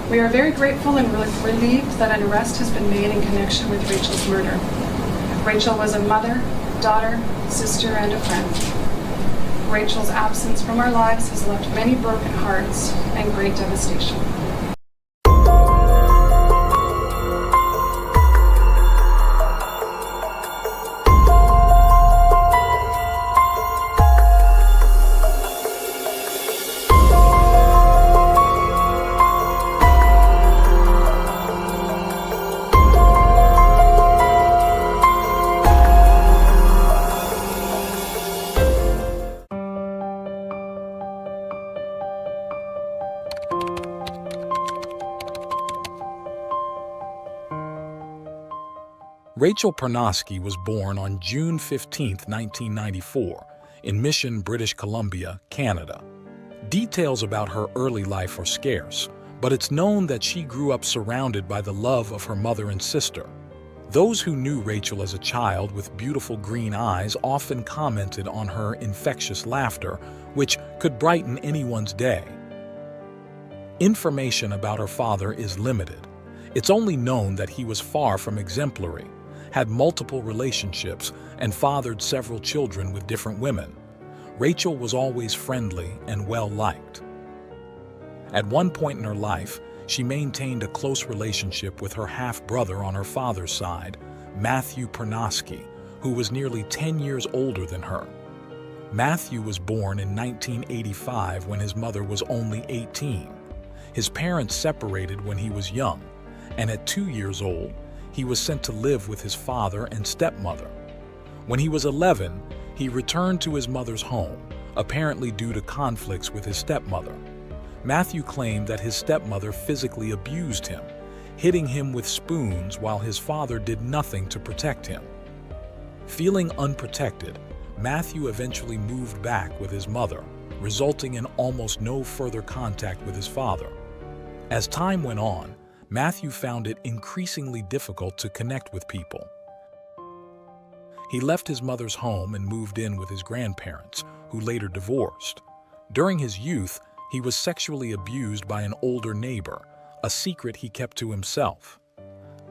We are very grateful and relieved that an arrest has been made in connection with Rachel's murder. Rachel was a mother, daughter, sister, and a friend. Rachel's absence from our lives has left many broken hearts and great devastation. Rachel Pernosky was born on June 15, 1994, in Mission, British Columbia, Canada. Details about her early life are scarce, but it's known that she grew up surrounded by the love of her mother and sister. Those who knew Rachel as a child with beautiful green eyes often commented on her infectious laughter, which could brighten anyone's day. Information about her father is limited. It's only known that he was far from exemplary, had multiple relationships, and fathered several children with different women. Rachel was always friendly and well-liked. At one point in her life, she maintained a close relationship with her half-brother on her father's side, Matthew Pernosky, who was nearly 10 years older than her. Matthew was born in 1985 when his mother was only 18. His parents separated when he was young, and at 2 years old, he was sent to live with his father and stepmother. When he was 11, he returned to his mother's home, apparently due to conflicts with his stepmother. Matthew claimed that his stepmother physically abused him, hitting him with spoons while his father did nothing to protect him. Feeling unprotected, Matthew eventually moved back with his mother, resulting in almost no further contact with his father. As time went on, Matthew found it increasingly difficult to connect with people. He left his mother's home and moved in with his grandparents, who later divorced. During his youth, he was sexually abused by an older neighbor, a secret he kept to himself.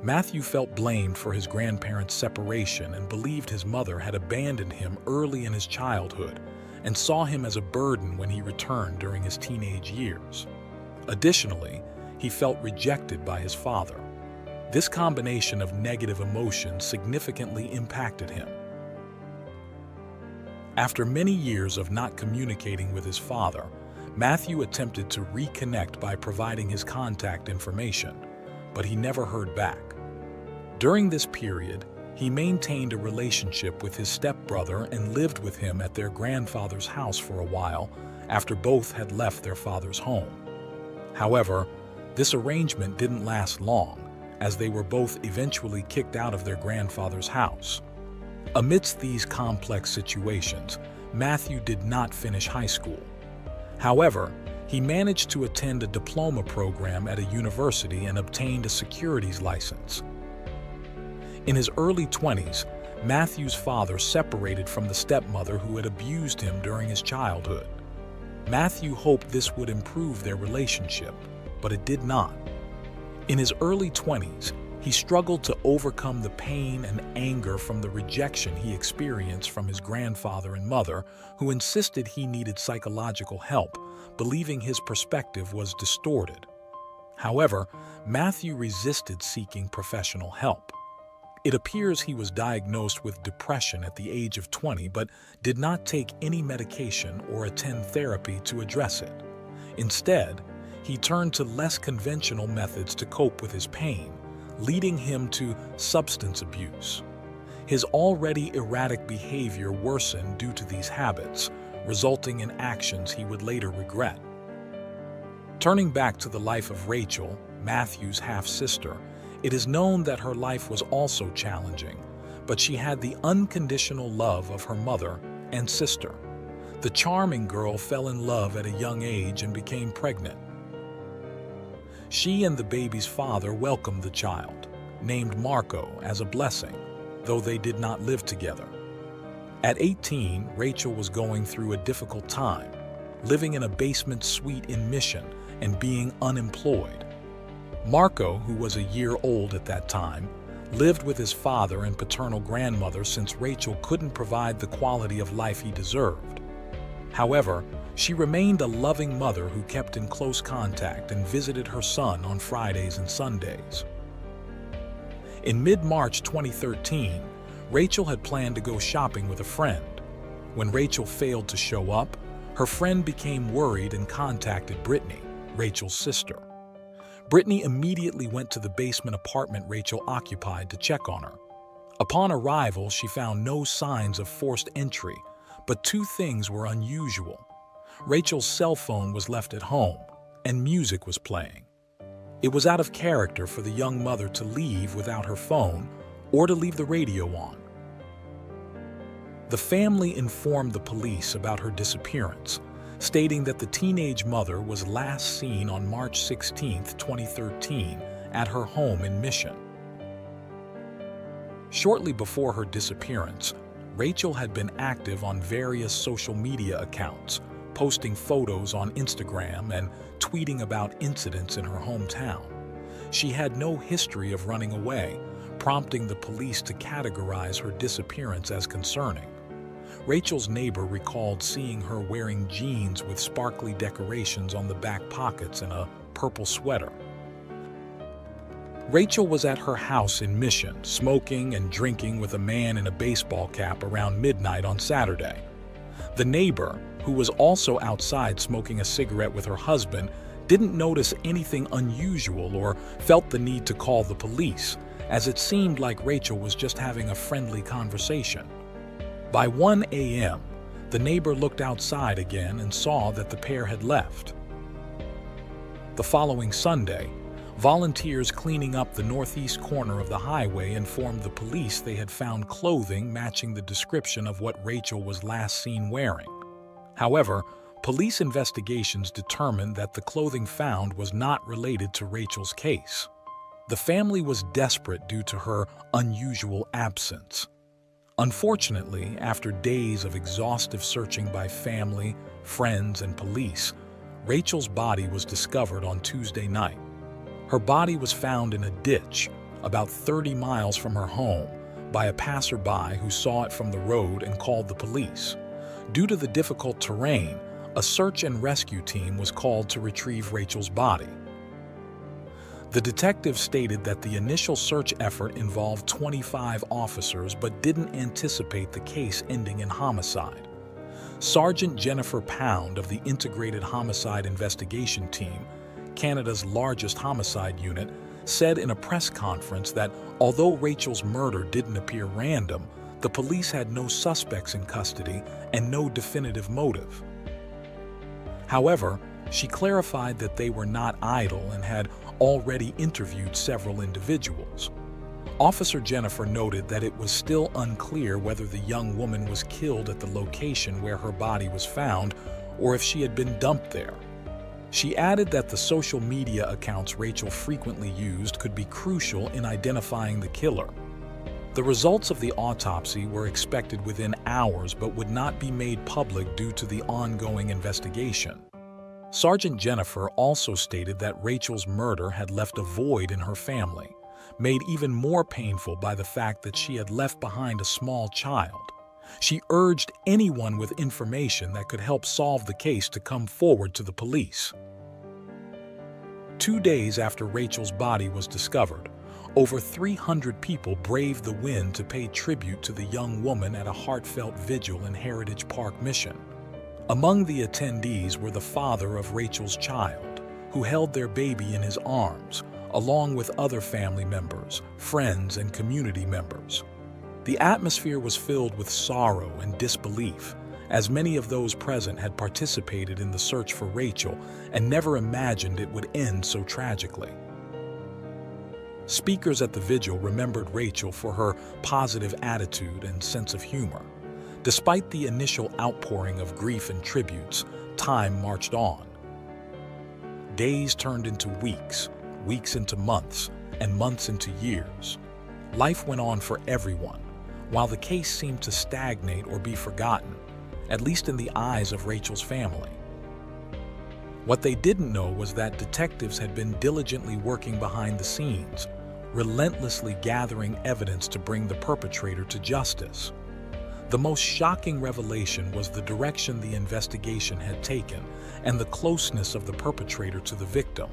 Matthew felt blamed for his grandparents' separation and believed his mother had abandoned him early in his childhood and saw him as a burden when he returned during his teenage years. Additionally, he felt rejected by his father. This combination of negative emotions significantly impacted him. After many years of not communicating with his father, Matthew attempted to reconnect by providing his contact information, but he never heard back. During this period, he maintained a relationship with his stepbrother and lived with him at their grandfather's house for a while after both had left their father's home. However, this arrangement didn't last long, as they were both eventually kicked out of their grandfather's house. Amidst these complex situations, Matthew did not finish high school. However, he managed to attend a diploma program at a university and obtained a securities license. In his early 20s, Matthew's father separated from the stepmother who had abused him during his childhood. Matthew hoped this would improve their relationship, but it did not. In his early 20s, he struggled to overcome the pain and anger from the rejection he experienced from his grandfather and mother, who insisted he needed psychological help, believing his perspective was distorted. However, Matthew resisted seeking professional help. It appears he was diagnosed with depression at the age of 20, but did not take any medication or attend therapy to address it. Instead, he turned to less conventional methods to cope with his pain, leading him to substance abuse. His already erratic behavior worsened due to these habits, resulting in actions he would later regret. Turning back to the life of Rachel, Matthew's half-sister, it is known that her life was also challenging, but she had the unconditional love of her mother and sister. The charming girl fell in love at a young age and became pregnant. She and the baby's father welcomed the child, named Marco, as a blessing, though they did not live together. At 18, Rachel was going through a difficult time, living in a basement suite in Mission and being unemployed. Marco, who was a year old at that time, lived with his father and paternal grandmother since Rachel couldn't provide the quality of life he deserved. However, she remained a loving mother who kept in close contact and visited her son on Fridays and Sundays. In mid-March 2013, Rachel had planned to go shopping with a friend. When Rachel failed to show up, her friend became worried and contacted Brittany, Rachel's sister. Brittany immediately went to the basement apartment Rachel occupied to check on her. Upon arrival, she found no signs of forced entry, but two things were unusual. Rachel's cell phone was left at home, and music was playing. It was out of character for the young mother to leave without her phone or to leave the radio on. The family informed the police about her disappearance, stating that the teenage mother was last seen on March 16, 2013, at her home in Mission. Shortly before her disappearance, Rachel had been active on various social media accounts, posting photos on Instagram and tweeting about incidents in her hometown. She had no history of running away, prompting the police to categorize her disappearance as concerning. Rachel's neighbor recalled seeing her wearing jeans with sparkly decorations on the back pockets and a purple sweater. Rachel was at her house in Mission, smoking and drinking with a man in a baseball cap around midnight on Saturday. The neighbor, who was also outside smoking a cigarette with her husband, didn't notice anything unusual or felt the need to call the police, as it seemed like Rachel was just having a friendly conversation. By 1 a.m., the neighbor looked outside again and saw that the pair had left. The following Sunday, volunteers cleaning up the northeast corner of the highway informed the police they had found clothing matching the description of what Rachel was last seen wearing. However, police investigations determined that the clothing found was not related to Rachel's case. The family was desperate due to her unusual absence. Unfortunately, after days of exhaustive searching by family, friends, and police, Rachel's body was discovered on Tuesday night. Her body was found in a ditch about 30 miles from her home by a passerby who saw it from the road and called the police. Due to the difficult terrain, a search and rescue team was called to retrieve Rachel's body. The detective stated that the initial search effort involved 25 officers but didn't anticipate the case ending in homicide. Sergeant Jennifer Pound of the Integrated Homicide Investigation Team, Canada's largest homicide unit, said in a press conference that although Rachel's murder didn't appear random, the police had no suspects in custody and no definitive motive. However, she clarified that they were not idle and had already interviewed several individuals. Officer Jennifer noted that it was still unclear whether the young woman was killed at the location where her body was found or if she had been dumped there. She added that the social media accounts Rachel frequently used could be crucial in identifying the killer. The results of the autopsy were expected within hours but would not be made public due to the ongoing investigation. Sergeant Jennifer also stated that Rachel's murder had left a void in her family, made even more painful by the fact that she had left behind a small child. She urged anyone with information that could help solve the case to come forward to the police. 2 days after Rachel's body was discovered, over 300 people braved the wind to pay tribute to the young woman at a heartfelt vigil in Heritage Park, Mission. Among the attendees were the father of Rachel's child, who held their baby in his arms, along with other family members, friends, and community members. The atmosphere was filled with sorrow and disbelief, as many of those present had participated in the search for Rachel and never imagined it would end so tragically. Speakers at the vigil remembered Rachel for her positive attitude and sense of humor. Despite the initial outpouring of grief and tributes, time marched on. Days turned into weeks, weeks into months, and months into years. Life went on for everyone, while the case seemed to stagnate or be forgotten, at least in the eyes of Rachel's family. What they didn't know was that detectives had been diligently working behind the scenes, relentlessly gathering evidence to bring the perpetrator to justice. The most shocking revelation was the direction the investigation had taken and the closeness of the perpetrator to the victim.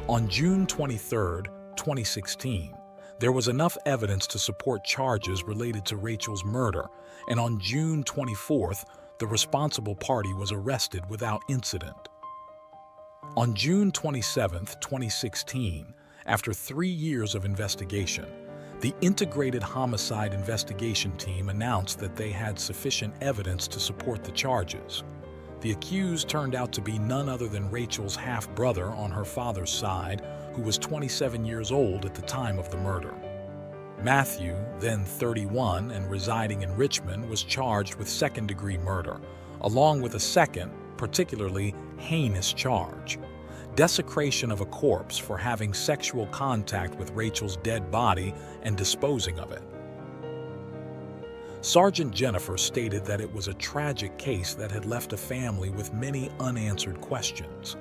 On June 23, 2016, there was enough evidence to support charges related to Rachel's murder, and on June 24th, the responsible party was arrested without incident. On June 27, 2016, after 3 years of investigation, the Integrated Homicide Investigation Team announced that they had sufficient evidence to support the charges. The accused turned out to be none other than Rachel's half-brother on her father's side, who was 27 years old at the time of the murder. Matthew, then 31 and residing in Richmond, was charged with second-degree murder, along with a second, particularly heinous charge: desecration of a corpse for having sexual contact with Rachel's dead body and disposing of it. Sergeant Jennifer stated that it was a tragic case that had left a family with many unanswered questions.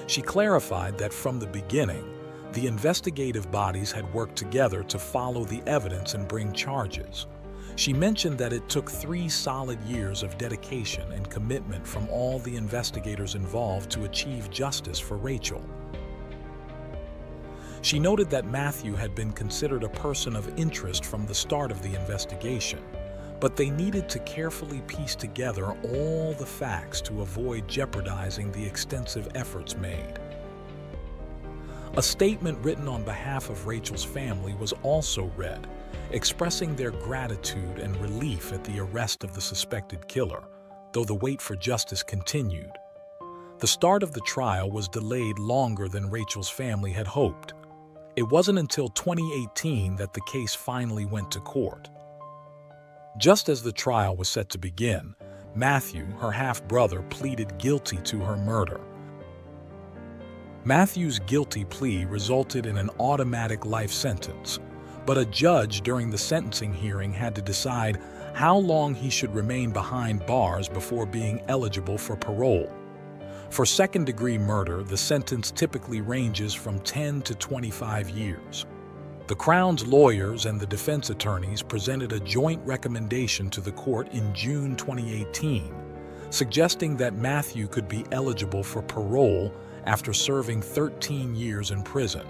She clarified that from the beginning, the investigative bodies had worked together to follow the evidence and bring charges. She mentioned that it took 3 solid years of dedication and commitment from all the investigators involved to achieve justice for Rachel. She noted that Matthew had been considered a person of interest from the start of the investigation, but they needed to carefully piece together all the facts to avoid jeopardizing the extensive efforts made. A statement written on behalf of Rachel's family was also read, expressing their gratitude and relief at the arrest of the suspected killer, though the wait for justice continued. The start of the trial was delayed longer than Rachel's family had hoped. It wasn't until 2018 that the case finally went to court. Just as the trial was set to begin, Matthew, her half-brother, pleaded guilty to her murder. Matthew's guilty plea resulted in an automatic life sentence, but a judge during the sentencing hearing had to decide how long he should remain behind bars before being eligible for parole. For second-degree murder, the sentence typically ranges from 10 to 25 years. The Crown's lawyers and the defense attorneys presented a joint recommendation to the court in June 2018, suggesting that Matthew could be eligible for parole after serving 13 years in prison.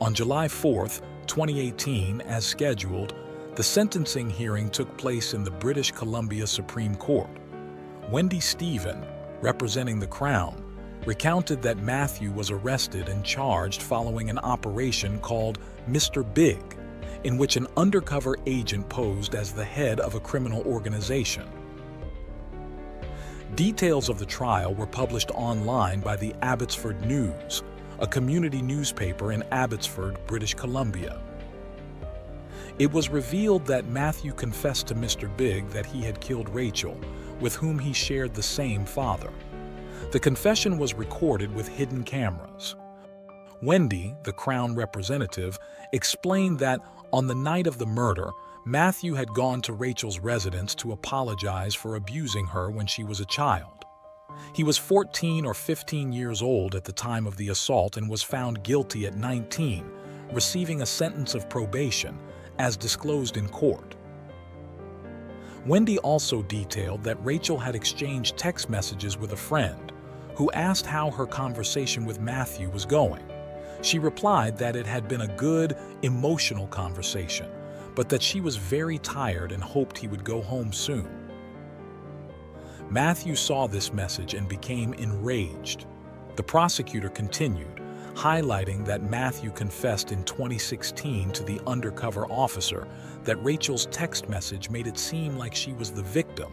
On July 4, 2018, as scheduled, the sentencing hearing took place in the British Columbia Supreme Court. Wendy Stephen, representing the Crown, recounted that Matthew was arrested and charged following an operation called Mr. Big, in which an undercover agent posed as the head of a criminal organization. Details of the trial were published online by the Abbotsford News, a community newspaper in Abbotsford, British Columbia. It was revealed that Matthew confessed to Mr. Big that he had killed Rachel, with whom he shared the same father. The confession was recorded with hidden cameras. Wendy, the Crown representative, explained that on the night of the murder, Matthew had gone to Rachel's residence to apologize for abusing her when she was a child. He was 14 or 15 years old at the time of the assault and was found guilty at 19, receiving a sentence of probation, as disclosed in court. Wendy also detailed that Rachel had exchanged text messages with a friend, who asked how her conversation with Matthew was going. She replied that it had been a good, emotional conversation, but that she was very tired and hoped he would go home soon. Matthew saw this message and became enraged. The prosecutor continued, highlighting that Matthew confessed in 2016 to the undercover officer that Rachel's text message made it seem like she was the victim,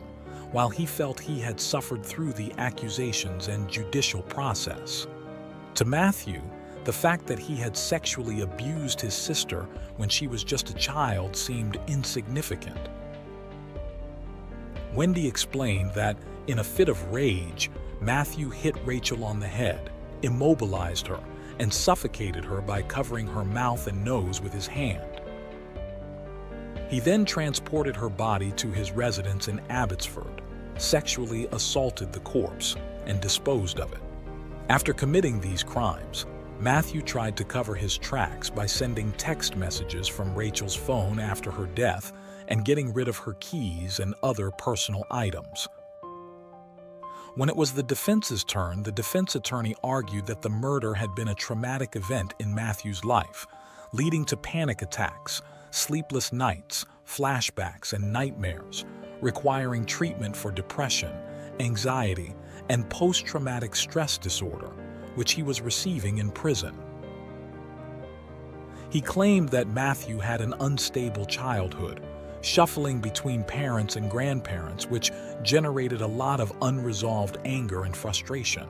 while he felt he had suffered through the accusations and judicial process. To Matthew, the fact that he had sexually abused his sister when she was just a child seemed insignificant. Wendy explained that, in a fit of rage, Matthew hit Rachel on the head, immobilized her, and suffocated her by covering her mouth and nose with his hand. He then transported her body to his residence in Abbotsford. sexually assaulted the corpse and disposed of it. After committing these crimes, Matthew tried to cover his tracks by sending text messages from Rachel's phone after her death and getting rid of her keys and other personal items. When it was the defense's turn, the defense attorney argued that the murder had been a traumatic event in Matthew's life, leading to panic attacks, sleepless nights, flashbacks, and nightmares, requiring treatment for depression, anxiety, and post-traumatic stress disorder, which he was receiving in prison. He claimed that Matthew had an unstable childhood, shuffling between parents and grandparents, which generated a lot of unresolved anger and frustration.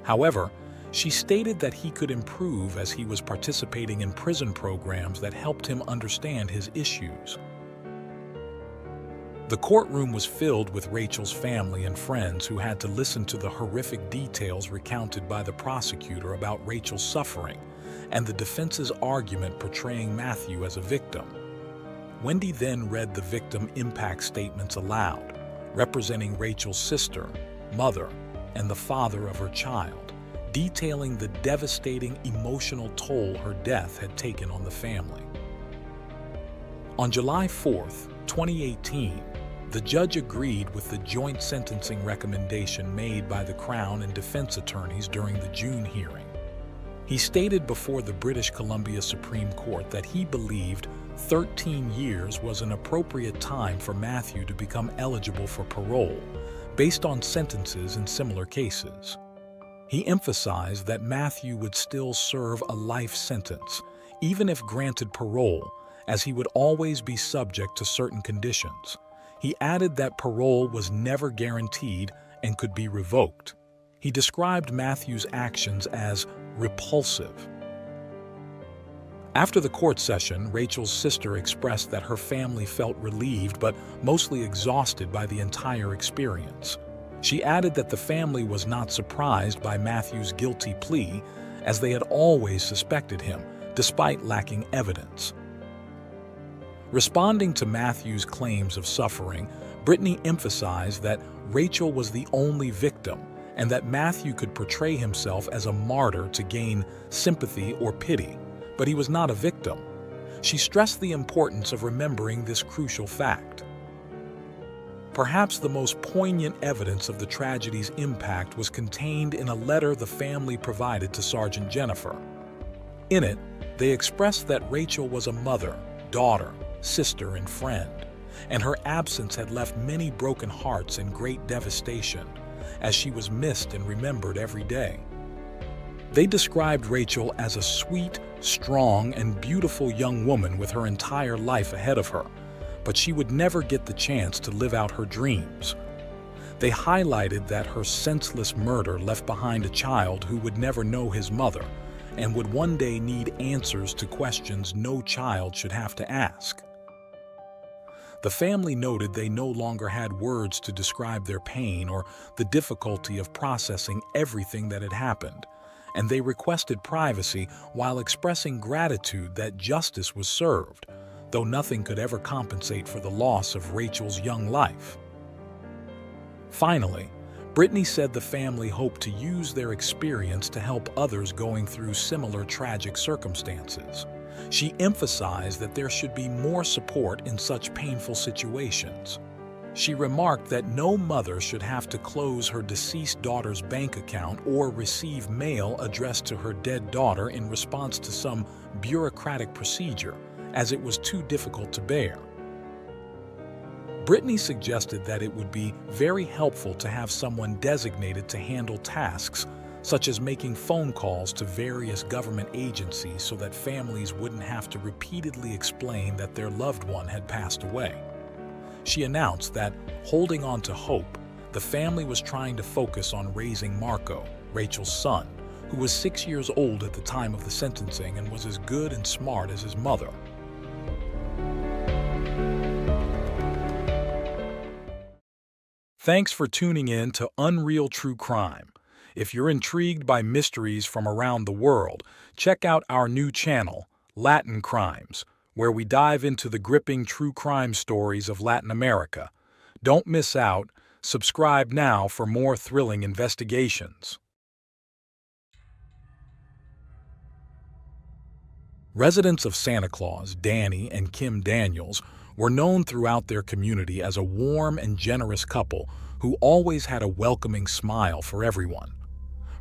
However, she stated that he could improve as he was participating in prison programs that helped him understand his issues. The courtroom was filled with Rachel's family and friends who had to listen to the horrific details recounted by the prosecutor about Rachel's suffering and the defense's argument portraying Matthew as a victim. Wendy then read the victim impact statements aloud, representing Rachel's sister, mother, and the father of her child, detailing the devastating emotional toll her death had taken on the family. On July 4th, 2018, the judge agreed with the joint sentencing recommendation made by the Crown and defense attorneys during the June hearing. He stated before the British Columbia Supreme Court that he believed 13 years was an appropriate time for Matthew to become eligible for parole, based on sentences in similar cases. He emphasized that Matthew would still serve a life sentence, even if granted parole, as he would always be subject to certain conditions. He added that parole was never guaranteed and could be revoked. He described Matthew's actions as repulsive. After the court session, Rachel's sister expressed that her family felt relieved but mostly exhausted by the entire experience. She added that the family was not surprised by Matthew's guilty plea, as they had always suspected him, despite lacking evidence. Responding to Matthew's claims of suffering, Brittany emphasized that Rachel was the only victim and that Matthew could portray himself as a martyr to gain sympathy or pity, but he was not a victim. She stressed the importance of remembering this crucial fact. Perhaps the most poignant evidence of the tragedy's impact was contained in a letter the family provided to Sergeant Jennifer. In it, they expressed that Rachel was a mother, daughter, sister, and friend, and her absence had left many broken hearts and great devastation, as she was missed and remembered every day. They described Rachel as a sweet, strong, and beautiful young woman with her entire life ahead of her, but she would never get the chance to live out her dreams. They highlighted that her senseless murder left behind a child who would never know his mother and would one day need answers to questions no child should have to ask. The family noted they no longer had words to describe their pain or the difficulty of processing everything that had happened, and they requested privacy while expressing gratitude that justice was served, though nothing could ever compensate for the loss of Rachel's young life. Finally, Brittany said the family hoped to use their experience to help others going through similar tragic circumstances. She emphasized that there should be more support in such painful situations. She remarked that no mother should have to close her deceased daughter's bank account or receive mail addressed to her dead daughter in response to some bureaucratic procedure, as it was too difficult to bear. Brittany suggested that it would be very helpful to have someone designated to handle tasks such as making phone calls to various government agencies so that families wouldn't have to repeatedly explain that their loved one had passed away. She announced that, holding on to hope, the family was trying to focus on raising Marco, Rachel's son, who was 6 years old at the time of the sentencing and was as good and smart as his mother. Thanks for tuning in to Unreal True Crime. If you're intrigued by mysteries from around the world, check out our new channel, Latin Crimes, where we dive into the gripping true crime stories of Latin America. Don't miss out. Subscribe now for more thrilling investigations. Residents of Santa Claus, Danny and Kim Daniels, were known throughout their community as a warm and generous couple who always had a welcoming smile for everyone.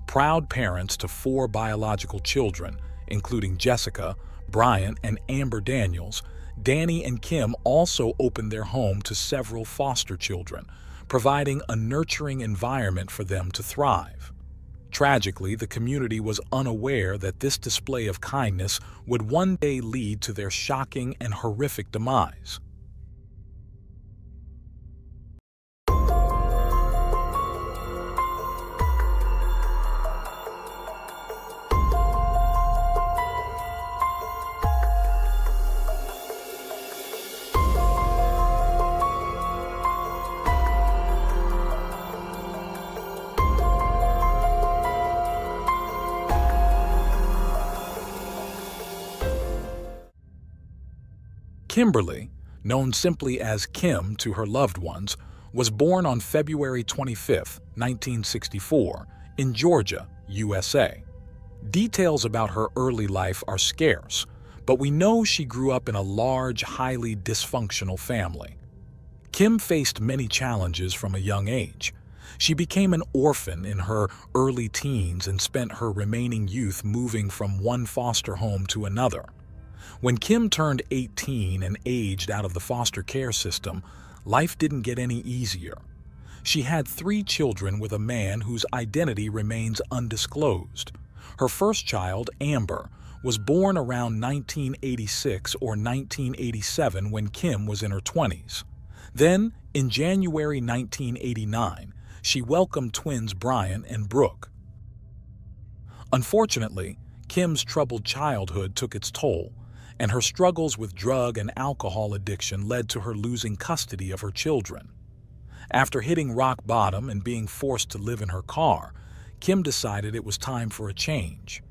Proud parents to 4 biological children, including Jessica, Bryant, and Amber Daniels, Danny and Kim also opened their home to several foster children, providing a nurturing environment for them to thrive. Tragically, the community was unaware that this display of kindness would one day lead to their shocking and horrific demise. Kimberly, known simply as Kim to her loved ones, was born on February 25, 1964, in Georgia, USA. Details about her early life are scarce, but we know she grew up in a large, highly dysfunctional family. Kim faced many challenges from a young age. She became an orphan in her early teens and spent her remaining youth moving from one foster home to another. When Kim turned 18 and aged out of the foster care system, life didn't get any easier. She had 3 children with a man whose identity remains undisclosed. Her first child, Amber, was born around 1986 or 1987 when Kim was in her 20s. Then, in January 1989, she welcomed twins Bryant and Brooke. Unfortunately, Kim's troubled childhood took its toll, and her struggles with drug and alcohol addiction led to her losing custody of her children. After hitting rock bottom and being forced to live in her car, Kim decided it was time for a change.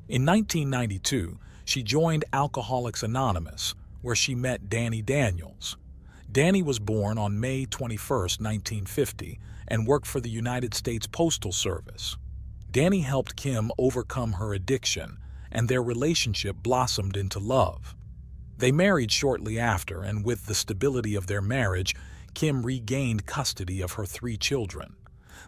In 1992, she joined Alcoholics Anonymous, where she met Danny Daniels. Danny was born on May 21, 1950, and worked for the United States Postal Service. Danny helped Kim overcome her addiction, and their relationship blossomed into love. They married shortly after, and with the stability of their marriage, Kim regained custody of her 3 children.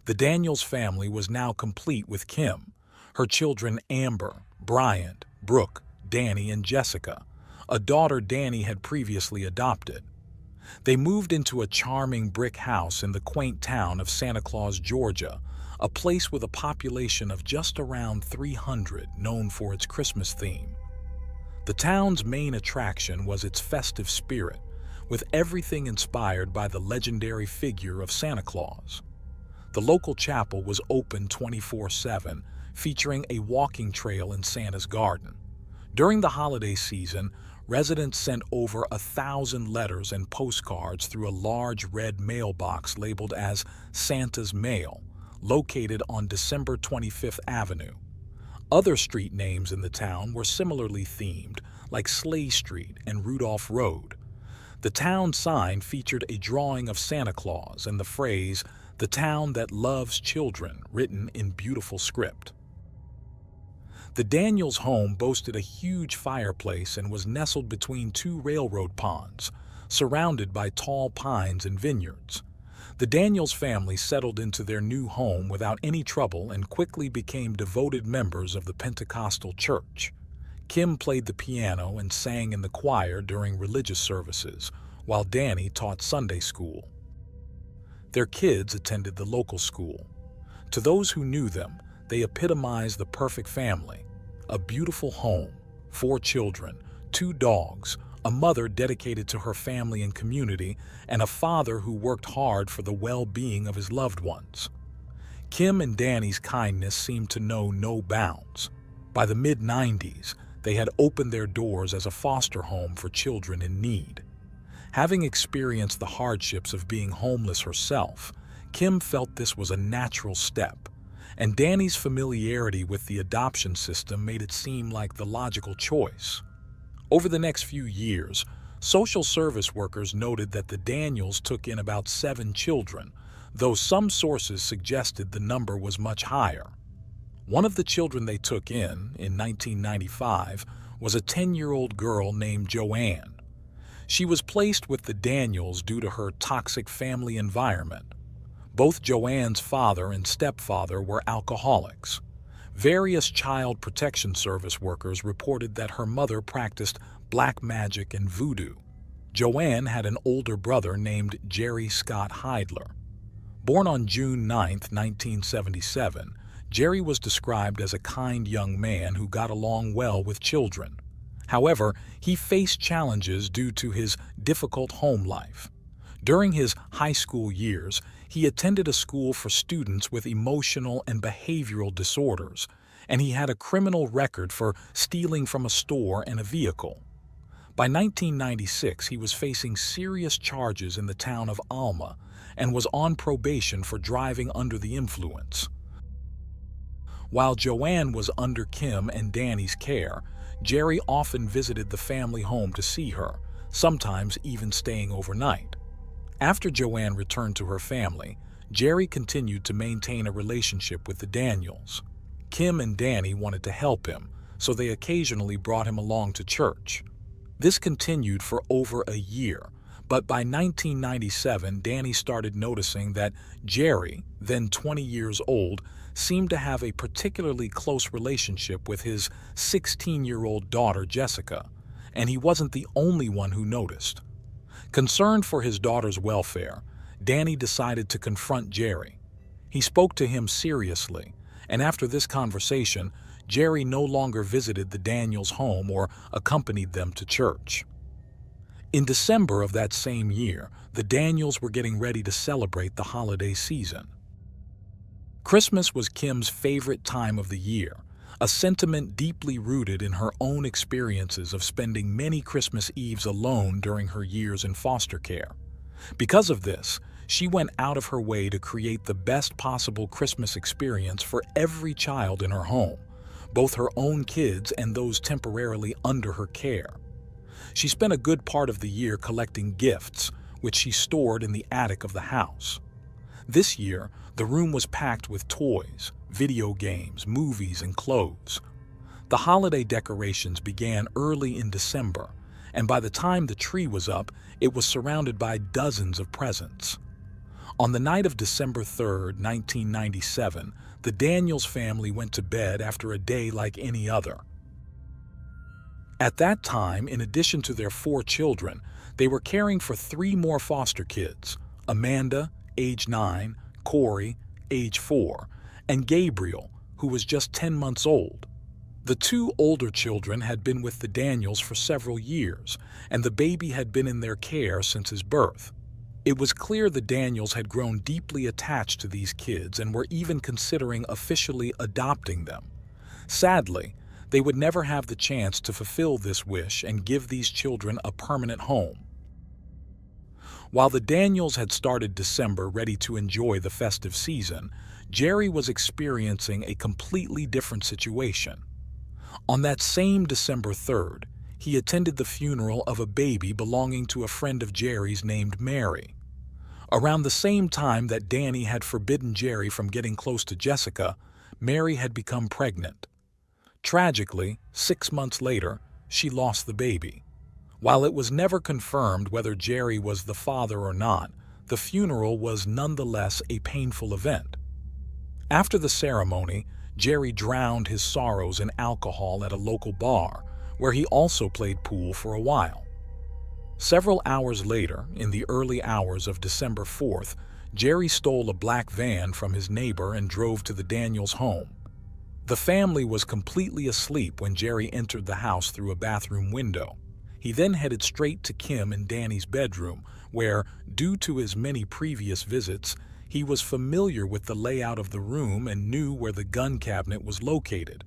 The Daniels family was now complete with Kim, her children Amber, Bryant, Brooke, Danny, and Jessica, a daughter Danny had previously adopted. They moved into a charming brick house in the quaint town of Santa Claus, Georgia, a place with a population of just around 300 known for its Christmas theme. The town's main attraction was its festive spirit, with everything inspired by the legendary figure of Santa Claus. The local chapel was open 24/7, featuring a walking trail in Santa's garden. During the holiday season, residents sent over 1,000 letters and postcards through a large red mailbox labeled as Santa's Mail, located on December 25th Avenue. Other street names in the town were similarly themed, like Slay Street and Rudolph Road. The town sign featured a drawing of Santa Claus and the phrase, "The town that loves children," written in beautiful script. The Daniels home boasted a huge fireplace and was nestled between 2 railroad ponds, surrounded by tall pines and vineyards. The Daniels family settled into their new home without any trouble and quickly became devoted members of the Pentecostal church. Kim played the piano and sang in the choir during religious services, while Danny taught Sunday school. Their kids attended the local school. To those who knew them, they epitomized the perfect family: a beautiful home, 4 children, 2 dogs, a mother dedicated to her family and community, and a father who worked hard for the well-being of his loved ones. Kim and Danny's kindness seemed to know no bounds. By the mid-90s, they had opened their doors as a foster home for children in need. Having experienced the hardships of being homeless herself, Kim felt this was a natural step, and Danny's familiarity with the adoption system made it seem like the logical choice. Over the next few years, social service workers noted that the Daniels took in about 7 children, though some sources suggested the number was much higher. One of the children they took in 1995, was a 10-year-old girl named Joanne. She was placed with the Daniels due to her toxic family environment. Both Joanne's father and stepfather were alcoholics. Various child protection service workers reported that her mother practiced black magic and voodoo. Joanne had an older brother named Jerry Scott Heidler. Born on June 9, 1977, Jerry was described as a kind young man who got along well with children. However, he faced challenges due to his difficult home life. During his high school years, he attended a school for students with emotional and behavioral disorders, and he had a criminal record for stealing from a store and a vehicle. By 1996, he was facing serious charges in the town of Alma and was on probation for driving under the influence. While Joanne was under Kim and Danny's care, Jerry often visited the family home to see her, sometimes even staying overnight. After Joanne returned to her family, Jerry continued to maintain a relationship with the Daniels. Kim and Danny wanted to help him, so they occasionally brought him along to church. This continued for over a year, but by 1997, Danny started noticing that Jerry, then 20 years old, seemed to have a particularly close relationship with his 16-year-old daughter, Jessica, and he wasn't the only one who noticed. Concerned for his daughter's welfare, Danny decided to confront Jerry. He spoke to him seriously, and after this conversation, Jerry no longer visited the Daniels' home or accompanied them to church. In December of that same year, the Daniels were getting ready to celebrate the holiday season. Christmas was Kim's favorite time of the year, a sentiment deeply rooted in her own experiences of spending many Christmas Eves alone during her years in foster care. Because of this, she went out of her way to create the best possible Christmas experience for every child in her home, both her own kids and those temporarily under her care. She spent a good part of the year collecting gifts, which she stored in the attic of the house. This year, the room was packed with toys, video games, movies, and clothes. The holiday decorations began early in December, and by the time the tree was up, it was surrounded by dozens of presents. On the night of December 3, 1997, the Daniels family went to bed after a day like any other. At that time, in addition to their 4 children, they were caring for 3 more foster kids: Amanda, age 9, Corey, age 4, and Gabriel, who was just 10 months old. The 2 older children had been with the Daniels for several years, and the baby had been in their care since his birth. It was clear the Daniels had grown deeply attached to these kids and were even considering officially adopting them. Sadly, they would never have the chance to fulfill this wish and give these children a permanent home. While the Daniels had started December ready to enjoy the festive season, Jerry was experiencing a completely different situation. On that same December 3rd, he attended the funeral of a baby belonging to a friend of Jerry's named Mary. Around the same time that Danny had forbidden Jerry from getting close to Jessica, Mary had become pregnant. Tragically, 6 months later, she lost the baby. While it was never confirmed whether Jerry was the father or not, the funeral was nonetheless a painful event. After the ceremony, Jerry drowned his sorrows in alcohol at a local bar, where he also played pool for a while. Several hours later, in the early hours of December 4th, Jerry stole a black van from his neighbor and drove to the Daniels' home. The family was completely asleep when Jerry entered the house through a bathroom window. He then headed straight to Kim and Danny's bedroom, where, due to his many previous visits, he was familiar with the layout of the room and knew where the gun cabinet was located.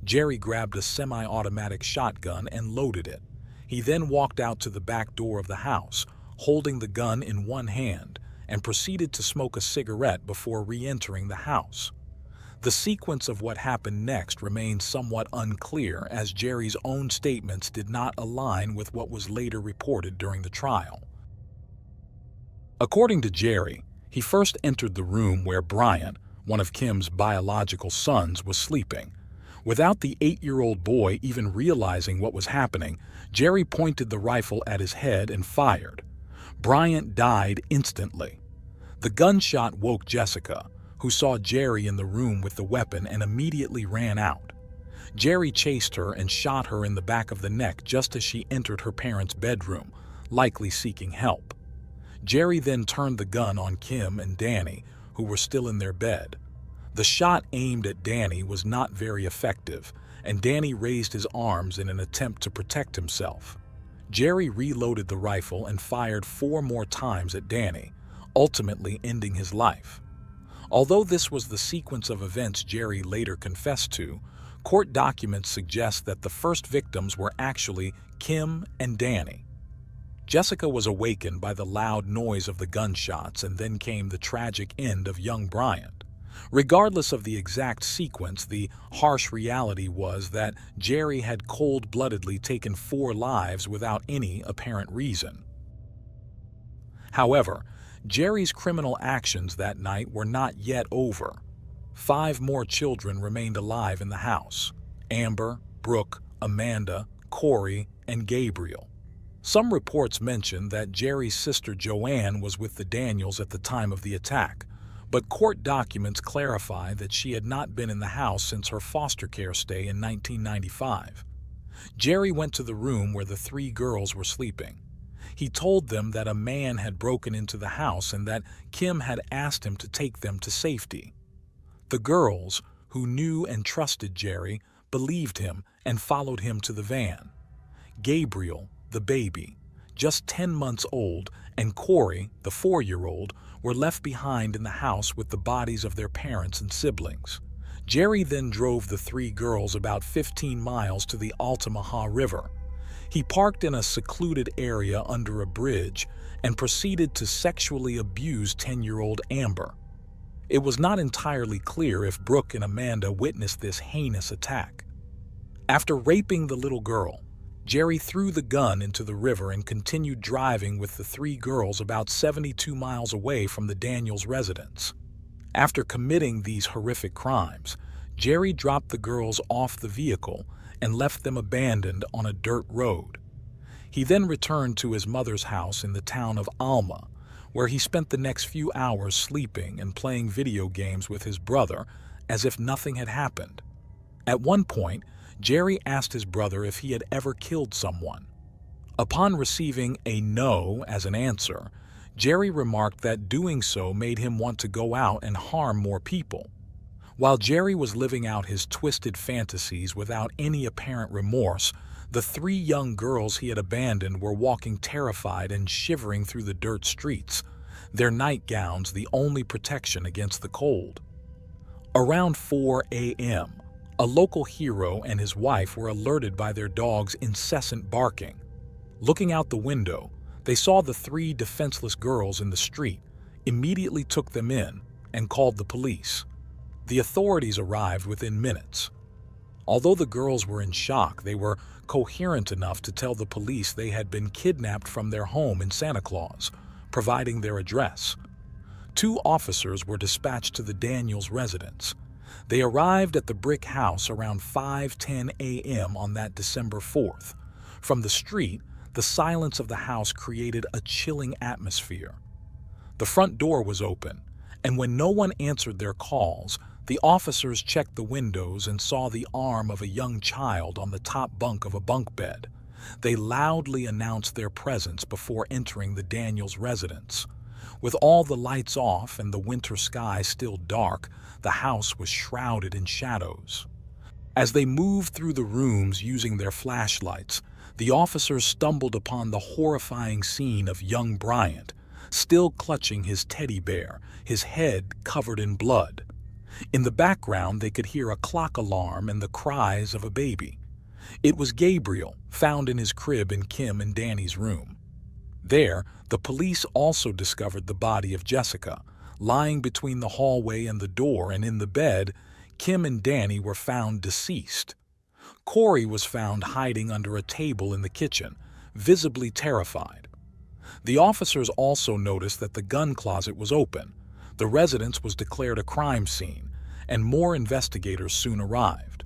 Jerry grabbed a semi-automatic shotgun and loaded it. He then walked out to the back door of the house, holding the gun in one hand, and proceeded to smoke a cigarette before re-entering the house. The sequence of what happened next remains somewhat unclear, as Jerry's own statements did not align with what was later reported during the trial. According to Jerry, He first entered the room where Bryant, one of Kim's biological sons, was sleeping. Without the 8-year-old boy even realizing what was happening, Jerry pointed the rifle at his head and fired. Bryant died instantly. The gunshot woke Jessica, who saw Jerry in the room with the weapon and immediately ran out. Jerry chased her and shot her in the back of the neck just as she entered her parents' bedroom, likely seeking help. Jerry then turned the gun on Kim and Danny, who were still in their bed. The shot aimed at Danny was not very effective, and Danny raised his arms in an attempt to protect himself. Jerry reloaded the rifle and fired 4 more times at Danny, ultimately ending his life. Although this was the sequence of events Jerry later confessed to, court documents suggest that the first victims were actually Kim and Danny. Jessica was awakened by the loud noise of the gunshots, and then came the tragic end of young Bryant. Regardless of the exact sequence, the harsh reality was that Jerry had cold-bloodedly taken 4 lives without any apparent reason. However, Jerry's criminal actions that night were not yet over. 5 more children remained alive in the house: Amber, Brooke, Amanda, Corey, and Gabriel. Some reports mention that Jerry's sister Joanne was with the Daniels at the time of the attack, but court documents clarify that she had not been in the house since her foster care stay in 1995. Jerry went to the room where the 3 girls were sleeping. He told them that a man had broken into the house and that Kim had asked him to take them to safety. The girls, who knew and trusted Jerry, believed him and followed him to the van. Gabriel, the baby, just 10 months old, and Corey, the 4-year-old, were left behind in the house with the bodies of their parents and siblings. Jerry then drove the 3 girls about 15 miles to the Altamaha River. He parked in a secluded area under a bridge and proceeded to sexually abuse 10-year-old Amber. It was not entirely clear if Brooke and Amanda witnessed this heinous attack. After raping the little girl, Jerry threw the gun into the river and continued driving with the 3 girls about 72 miles away from the Daniels residence. After committing these horrific crimes, Jerry dropped the girls off the vehicle and left them abandoned on a dirt road. He then returned to his mother's house in the town of Alma, where he spent the next few hours sleeping and playing video games with his brother as if nothing had happened. At one point, Jerry asked his brother if he had ever killed someone. Upon receiving a no as an answer, Jerry remarked that doing so made him want to go out and harm more people. While Jerry was living out his twisted fantasies without any apparent remorse, the 3 young girls he had abandoned were walking terrified and shivering through the dirt streets, their nightgowns the only protection against the cold. Around 4 a.m., a local hero and his wife were alerted by their dog's incessant barking. Looking out the window, they saw the 3 defenseless girls in the street, immediately took them in, and called the police. The authorities arrived within minutes. Although the girls were in shock, they were coherent enough to tell the police they had been kidnapped from their home in Santa Claus, providing their address. 2 officers were dispatched to the Daniels residence. They arrived at the brick house around 5:10 a.m. on that December 4th. From the street, the silence of the house created a chilling atmosphere. The front door was open, and when no one answered their calls, the officers checked the windows and saw the arm of a young child on the top bunk of a bunk bed. They loudly announced their presence before entering the Daniels residence. With all the lights off and the winter sky still dark, the house was shrouded in shadows. As they moved through the rooms using their flashlights, the officers stumbled upon the horrifying scene of young Bryant, still clutching his teddy bear, his head covered in blood. In the background, they could hear a clock alarm and the cries of a baby. It was Gabriel, found in his crib in Kim and Danny's room. There, the police also discovered the body of Jessica, lying between the hallway and the door, and in the bed, Kim and Danny were found deceased. Corey was found hiding under a table in the kitchen, visibly terrified. The officers also noticed that the gun closet was open, The residence was declared a crime scene, and more investigators soon arrived.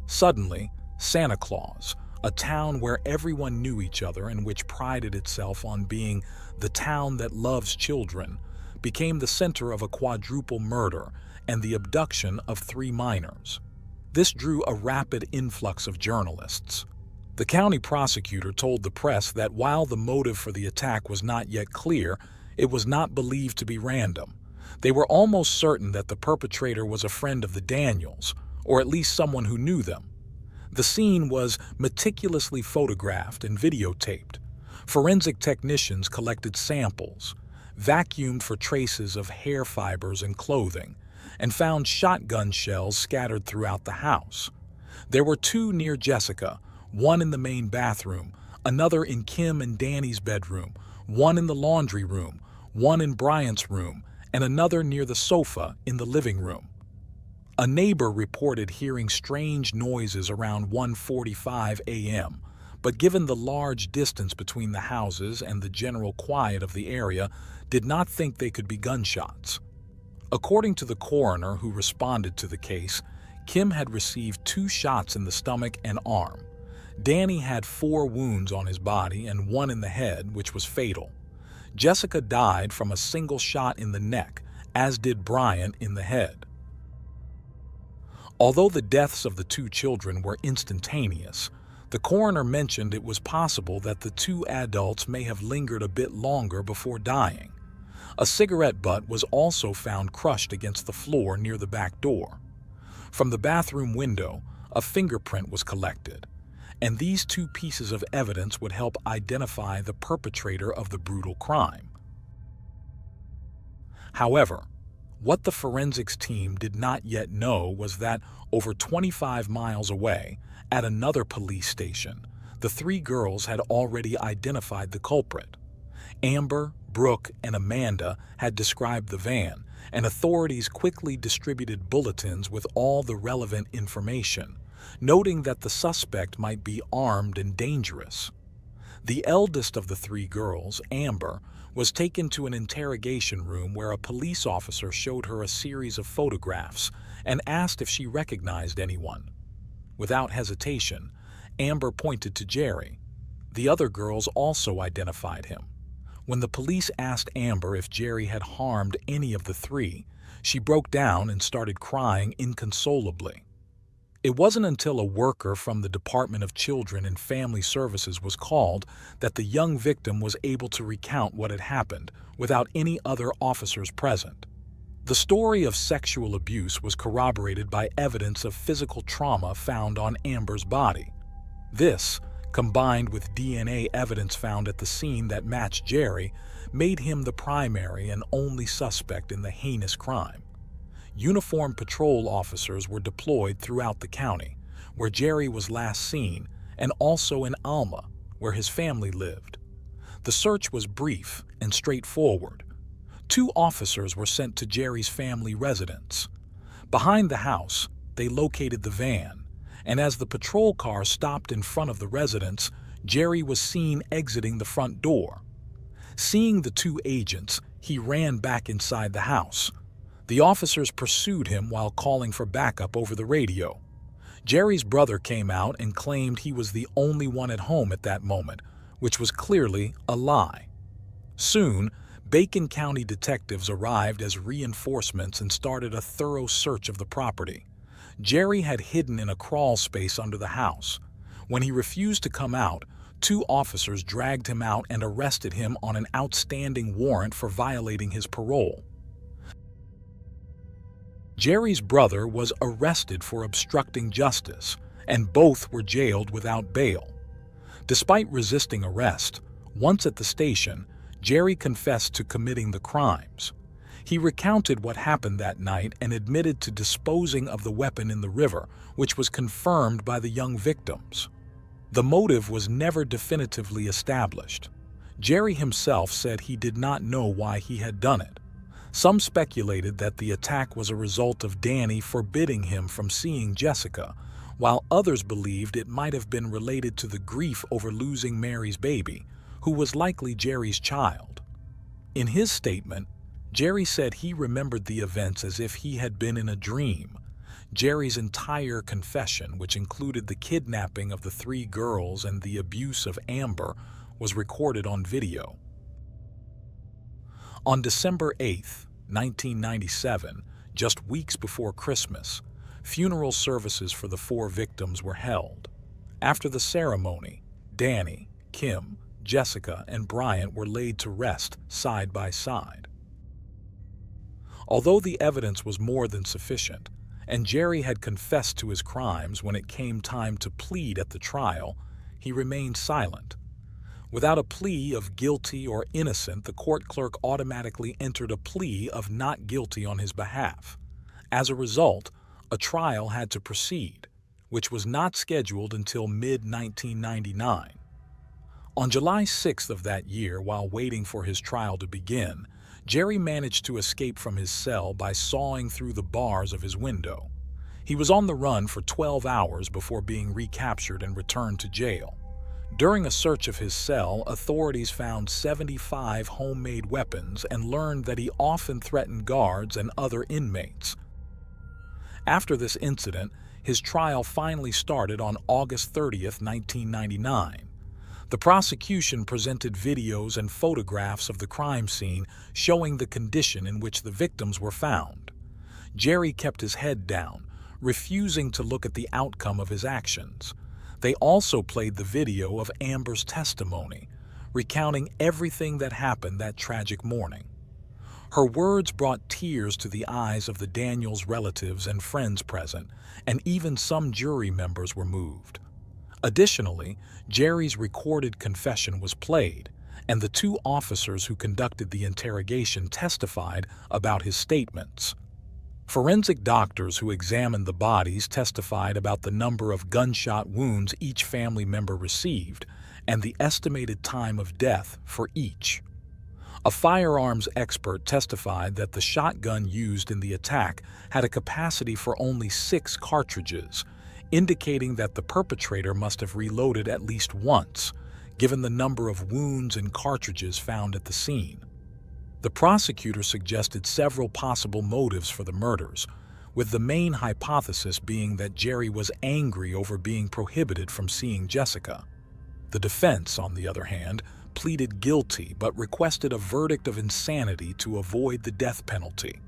Suddenly, Santa Claus, a town where everyone knew each other and which prided itself on being the town that loves children, became the center of a quadruple murder and the abduction of 3 minors. This drew a rapid influx of journalists. The county prosecutor told the press that while the motive for the attack was not yet clear, it was not believed to be random. They were almost certain that the perpetrator was a friend of the Daniels, or at least someone who knew them. The scene was meticulously photographed and videotaped. Forensic technicians collected samples, vacuumed for traces of hair fibers and clothing, and found shotgun shells scattered throughout the house. There were 2 near Jessica, one in the main bathroom, another in Kim and Danny's bedroom, one in the laundry room, one in Bryant's room, and another near the sofa in the living room. A neighbor reported hearing strange noises around 1:45 a.m., but given the large distance between the houses and the general quiet of the area, did not think they could be gunshots. According to the coroner who responded to the case, Kim had received 2 shots in the stomach and arm. Danny had 4 wounds on his body and 1 in the head, which was fatal. Jessica died from a single shot in the neck, as did Bryant in the head. Although the deaths of the 2 children were instantaneous, the coroner mentioned it was possible that the 2 adults may have lingered a bit longer before dying. A cigarette butt was also found crushed against the floor near the back door. From the bathroom window, a fingerprint was collected, and these 2 pieces of evidence would help identify the perpetrator of the brutal crime. However, what the forensics team did not yet know was that over 25 miles away, at another police station, the 3 girls had already identified the culprit. Amber, Brooke, and Amanda had described the van, and authorities quickly distributed bulletins with all the relevant information, noting that the suspect might be armed and dangerous. The eldest of the 3 girls, Amber, was taken to an interrogation room where a police officer showed her a series of photographs and asked if she recognized anyone. Without hesitation, Amber pointed to Jerry. The other girls also identified him. When the police asked Amber if Jerry had harmed any of the 3, she broke down and started crying inconsolably. It wasn't until a worker from the Department of Children and Family Services was called that the young victim was able to recount what had happened without any other officers present. The story of sexual abuse was corroborated by evidence of physical trauma found on Amber's body. This, combined with DNA evidence found at the scene that matched Jerry, made him the primary and only suspect in the heinous crime. Uniformed patrol officers were deployed throughout the county, where Jerry was last seen, and also in Alma, where his family lived. The search was brief and straightforward. 2 officers were sent to Jerry's family residence. Behind the house, they located the van, and as the patrol car stopped in front of the residence, Jerry was seen exiting the front door. Seeing the 2 agents, he ran back inside the house. The officers pursued him while calling for backup over the radio. Jerry's brother came out and claimed he was the only one at home at that moment, which was clearly a lie. Soon, Bacon County detectives arrived as reinforcements and started a thorough search of the property. Jerry had hidden in a crawl space under the house. When he refused to come out, 2 officers dragged him out and arrested him on an outstanding warrant for violating his parole. Jerry's brother was arrested for obstructing justice, and both were jailed without bail. Despite resisting arrest, once at the station, Jerry confessed to committing the crimes. He recounted what happened that night and admitted to disposing of the weapon in the river, which was confirmed by the young victims. The motive was never definitively established. Jerry himself said he did not know why he had done it. Some speculated that the attack was a result of Danny forbidding him from seeing Jessica, while others believed it might have been related to the grief over losing Mary's baby, who was likely Jerry's child. In his statement, Jerry said he remembered the events as if he had been in a dream. Jerry's entire confession, which included the kidnapping of the 3 girls and the abuse of Amber, was recorded on video. On December 8, 1997, just weeks before Christmas, funeral services for the 4 victims were held. After the ceremony, Danny, Kim, Jessica, and Bryant were laid to rest side by side. Although the evidence was more than sufficient, and Jerry had confessed to his crimes when it came time to plead at the trial, he remained silent. Without a plea of guilty or innocent, the court clerk automatically entered a plea of not guilty on his behalf. As a result, a trial had to proceed, which was not scheduled until mid-1999. On July 6th of that year, while waiting for his trial to begin, Jerry managed to escape from his cell by sawing through the bars of his window. He was on the run for 12 hours before being recaptured and returned to jail. During a search of his cell, authorities found 75 homemade weapons and learned that he often threatened guards and other inmates. After this incident, his trial finally started on August 30th, 1999. The prosecution presented videos and photographs of the crime scene showing the condition in which the victims were found. Jerry kept his head down, refusing to look at the outcome of his actions. They also played the video of Amber's testimony, recounting everything that happened that tragic morning. Her words brought tears to the eyes of the Daniels' relatives and friends present, and even some jury members were moved. Additionally, Jerry's recorded confession was played, and the 2 officers who conducted the interrogation testified about his statements. Forensic doctors who examined the bodies testified about the number of gunshot wounds each family member received and the estimated time of death for each. A firearms expert testified that the shotgun used in the attack had a capacity for only 6 cartridges, indicating that the perpetrator must have reloaded at least once, given the number of wounds and cartridges found at the scene. The prosecutor suggested several possible motives for the murders, with the main hypothesis being that Jerry was angry over being prohibited from seeing Jessica. The defense, on the other hand, pleaded guilty but requested a verdict of insanity to avoid the death penalty.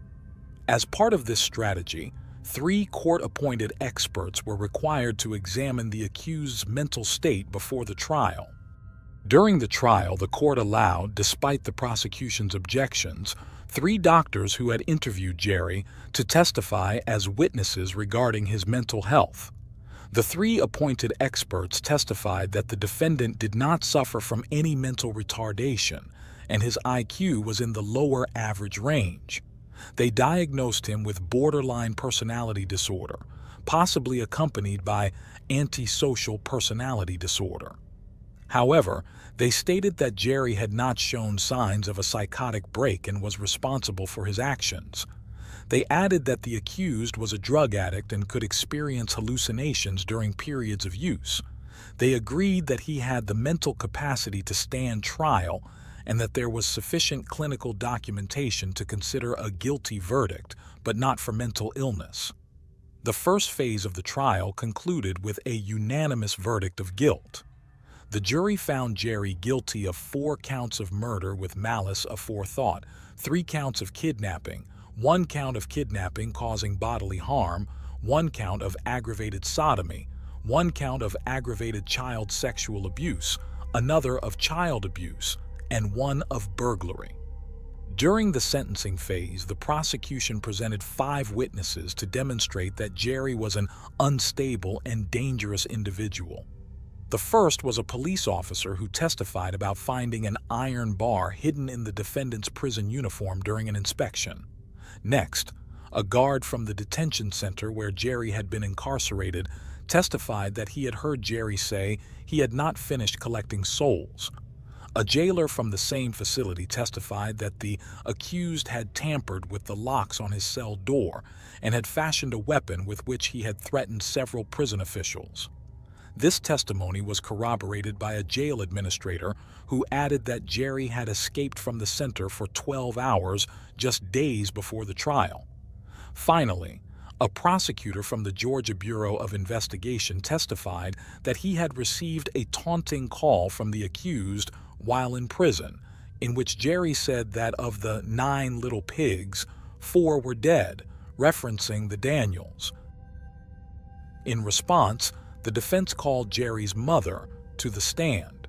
As part of this strategy, 3 court-appointed experts were required to examine the accused's mental state before the trial. During the trial, the court allowed, despite the prosecution's objections, 3 doctors who had interviewed Jerry to testify as witnesses regarding his mental health. The 3 appointed experts testified that the defendant did not suffer from any mental retardation, and his IQ was in the lower average range. They diagnosed him with borderline personality disorder, possibly accompanied by antisocial personality disorder. However, they stated that Jerry had not shown signs of a psychotic break and was responsible for his actions. They added that the accused was a drug addict and could experience hallucinations during periods of use. They agreed that he had the mental capacity to stand trial and that there was sufficient clinical documentation to consider a guilty verdict, but not for mental illness. The first phase of the trial concluded with a unanimous verdict of guilt. The jury found Jerry guilty of 4 counts of murder with malice aforethought, 3 counts of kidnapping, 1 count of kidnapping causing bodily harm, 1 count of aggravated sodomy, 1 count of aggravated child sexual abuse, another of child abuse, and 1 of burglary. During the sentencing phase, the prosecution presented 5 witnesses to demonstrate that Jerry was an unstable and dangerous individual. The first was a police officer who testified about finding an iron bar hidden in the defendant's prison uniform during an inspection. Next, a guard from the detention center where Jerry had been incarcerated testified that he had heard Jerry say he had not finished collecting souls. A jailer from the same facility testified that the accused had tampered with the locks on his cell door and had fashioned a weapon with which he had threatened several prison officials. This testimony was corroborated by a jail administrator who added that Jerry had escaped from the center for 12 hours just days before the trial. Finally, a prosecutor from the Georgia Bureau of Investigation testified that he had received a taunting call from the accused while in prison, in which Jerry said that of the 9 little pigs, 4 were dead, referencing the Daniels. In response, the defense called Jerry's mother to the stand.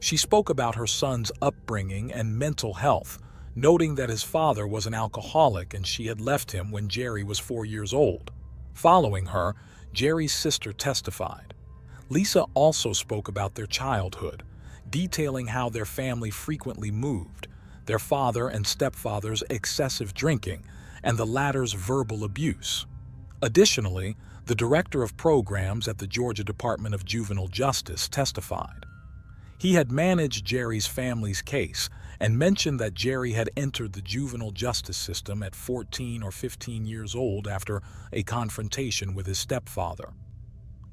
She spoke about her son's upbringing and mental health, noting that his father was an alcoholic and she had left him when Jerry was 4 years old. Following her, Jerry's sister testified. Lisa also spoke about their childhood, detailing how their family frequently moved, their father and stepfather's excessive drinking, and the latter's verbal abuse. Additionally, the director of programs at the Georgia Department of Juvenile Justice testified. He had managed Jerry's family's case and mentioned that Jerry had entered the juvenile justice system at 14 or 15 years old after a confrontation with his stepfather.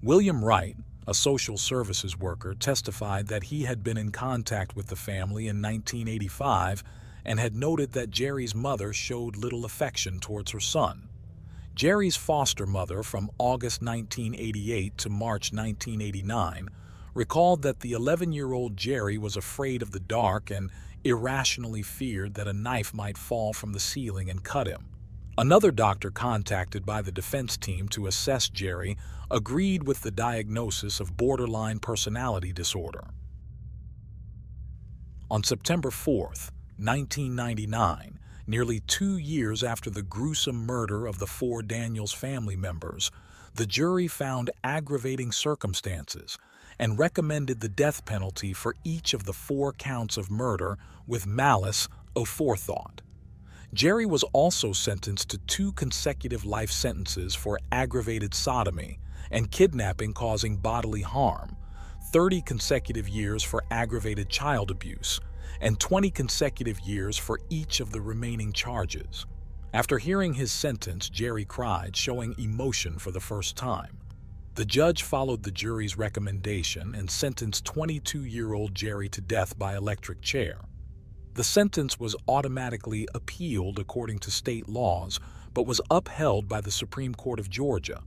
William Wright, a social services worker, testified that he had been in contact with the family in 1985 and had noted that Jerry's mother showed little affection towards her son. Jerry's foster mother from August 1988 to March 1989 recalled that the 11-year-old Jerry was afraid of the dark and irrationally feared that a knife might fall from the ceiling and cut him. Another doctor contacted by the defense team to assess Jerry agreed with the diagnosis of borderline personality disorder. On September 4, 1999, nearly 2 years after the gruesome murder of the 4 Daniels family members, the jury found aggravating circumstances and recommended the death penalty for each of the 4 counts of murder with malice aforethought. Jerry was also sentenced to 2 consecutive life sentences for aggravated sodomy and kidnapping causing bodily harm, 30 consecutive years for aggravated child abuse, and 20 consecutive years for each of the remaining charges. After hearing his sentence, Jerry cried, showing emotion for the first time. The judge followed the jury's recommendation and sentenced 22-year-old Jerry to death by electric chair. The sentence was automatically appealed according to state laws, but was upheld by the Supreme Court of Georgia.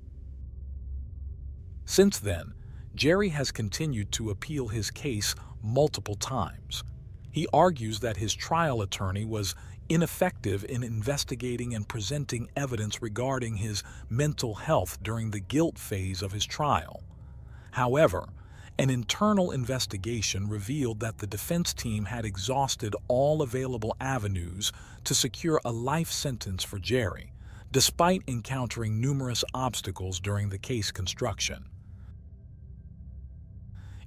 Since then, Jerry has continued to appeal his case multiple times. He argues that his trial attorney was ineffective in investigating and presenting evidence regarding his mental health during the guilt phase of his trial. However, an internal investigation revealed that the defense team had exhausted all available avenues to secure a life sentence for Jerry, despite encountering numerous obstacles during the case construction.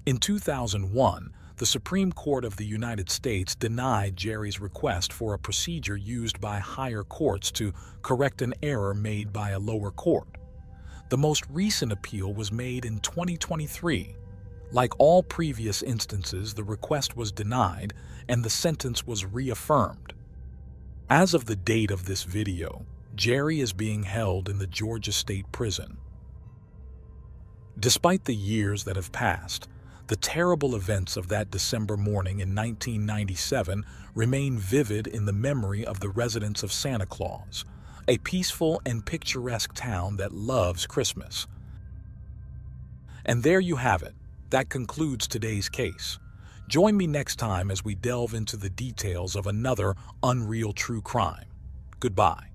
In 2001, the Supreme Court of the United States denied Jerry's request for a procedure used by higher courts to correct an error made by a lower court. The most recent appeal was made in 2023. Like all previous instances, the request was denied and the sentence was reaffirmed. As of the date of this video, Jerry is being held in the Georgia State Prison. Despite the years that have passed, the terrible events of that December morning in 1997 remain vivid in the memory of the residents of Santa Claus, a peaceful and picturesque town that loves Christmas. And there you have it. That concludes today's case. Join me next time as we delve into the details of another unreal true crime. Goodbye.